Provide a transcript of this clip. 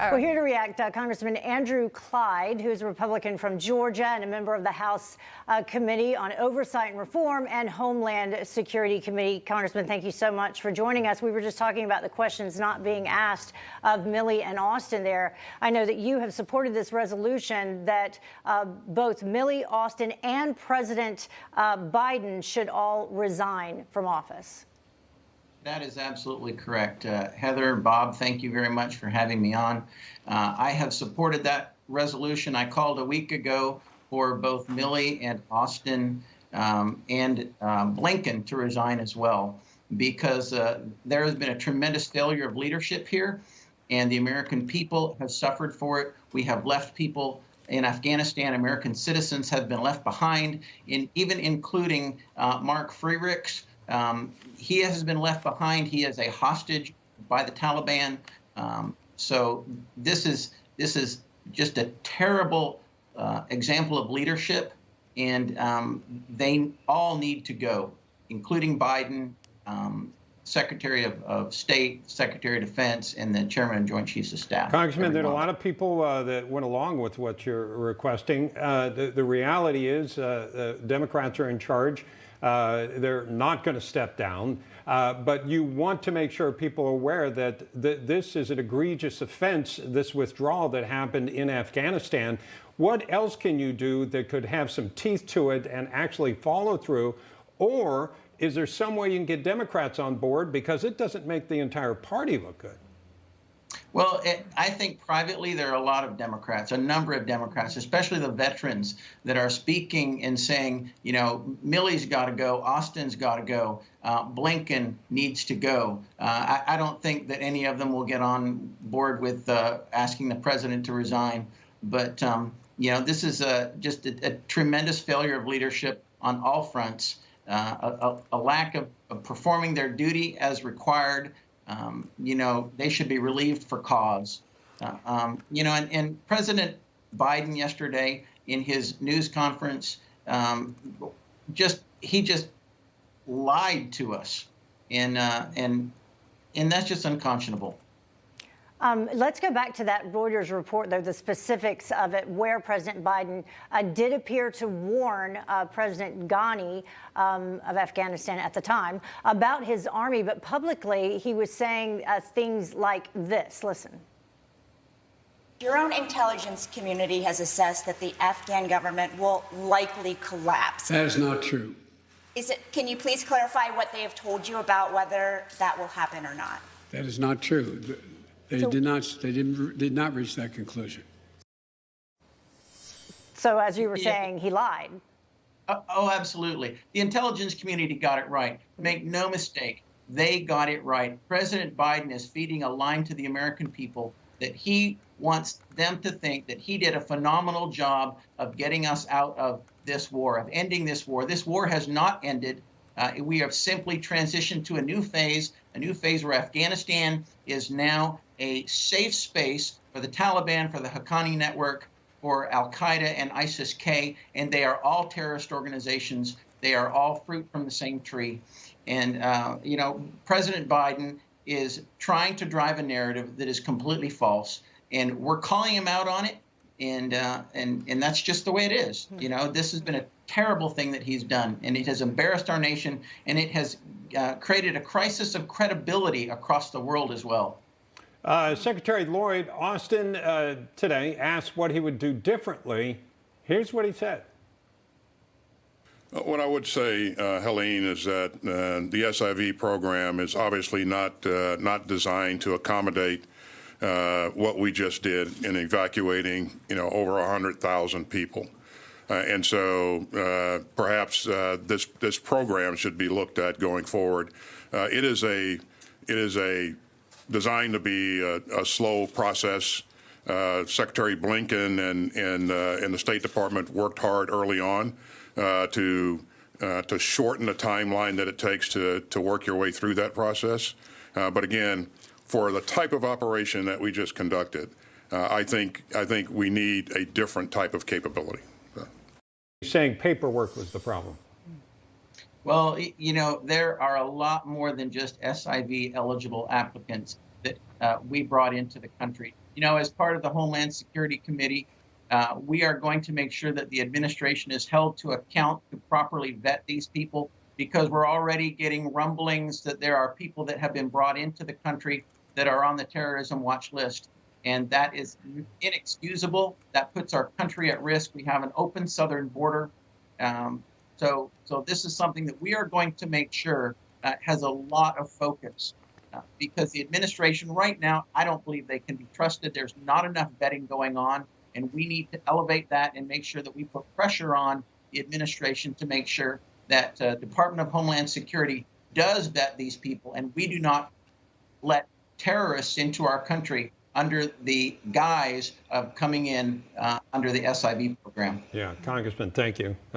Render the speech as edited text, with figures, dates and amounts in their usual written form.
Well, here to react, Congressman Andrew Clyde, who's a Republican from Georgia and a member of the House Committee on Oversight and Reform and Homeland Security Committee. Congressman, thank you so much for joining us. We were just talking about the questions not being asked of Milley and Austin there. I know that you have supported this resolution that both Milley, Austin, and President Biden should all resign from office. That is absolutely correct. Heather, Bob, thank you very much for having me on. I have supported that resolution. I called a week ago for both Milley and Austin and Blinken to resign as well, because there has been a tremendous failure of leadership here, and the American people have suffered for it. We have left people in Afghanistan. American citizens have been left behind, even including Mark Frerichs. He has been left behind. He is a hostage by the Taliban. So this is just a terrible example of leadership, and they all need to go, including Biden, Secretary of State, Secretary of Defense, and the Chairman of Joint Chiefs of Staff. Congressman, there are a lot of people that went along with what you're requesting. The reality is Democrats are in charge. They're not going to step down, but you want to make sure people are aware that this is an egregious offense, this withdrawal that happened in Afghanistan. What else can you do that could have some teeth to it and actually follow through? Or is there some way you can get Democrats on board, because it doesn't make the entire party look good? Well, I think privately there are a lot of Democrats, a number of Democrats, especially the veterans, that are speaking and saying, you know, Milley's got to go, Austin's got to go, Blinken needs to go. I don't think that any of them will get on board with asking the president to resign. But, you know, this is just a tremendous failure of leadership on all fronts, a lack of performing their duty as required. You know, they should be relieved for cause. You know, and President Biden yesterday in his news conference, he just lied to us, and that's just unconscionable. Let's go back to that Reuters report, though, the specifics of it, where President Biden did appear to warn President Ghani of Afghanistan at the time about his army. But publicly, he was saying things like this. Listen. Your own intelligence community has assessed that the Afghan government will likely collapse. That is not true. Can you please clarify what they have told you about whether that will happen or not? That is not true. They did not reach that conclusion. So as you were saying, he lied. Oh, absolutely. The intelligence community got it right. Make no mistake, they got it right. President Biden is feeding a line to the American people that he wants them to think that he did a phenomenal job of getting us out of this war, of ending this war. This war has not ended. We have simply transitioned to a new phase where Afghanistan is now a safe space for the Taliban, for the Haqqani network, for Al-Qaeda and ISIS-K, and they are all terrorist organizations. They are all fruit from the same tree. And, you know, President Biden is trying to drive a narrative that is completely false, and we're calling him out on it, and that's just the way it is. You know, this has been a terrible thing that he's done, and it has embarrassed our nation, and it has created a crisis of credibility across the world as well. Secretary Lloyd Austin today asked what he would do differently. Here's what he said. What I would say, Helene, is that the SIV program is obviously not designed to accommodate what we just did in evacuating, you know, over 100,000 people. And so perhaps this program should be looked at going forward. It is designed to be a slow process. Secretary Blinken and the State Department worked hard early on to shorten the timeline that it takes to work your way through that process. But again, for the type of operation that we just conducted, I think we need a different type of capability. You're saying paperwork was the problem. Well, you know, there are a lot more than just SIV eligible applicants that we brought into the country. As part of the Homeland Security Committee, we are going to make sure that the administration is held to account to properly vet these people, because we're already getting rumblings that there are people that have been brought into the country that are on the terrorism watch list. And that is inexcusable. That puts our country at risk. We have an open southern border. So this is something that we are going to make sure has a lot of focus, because the administration right now, I don't believe they can be trusted. There's not enough vetting going on, and we need to elevate that and make sure that we put pressure on the administration to make sure that Department of Homeland Security does vet these people, and we do not let terrorists into our country under the guise of coming in under the SIV program. Yeah, Congressman, thank you.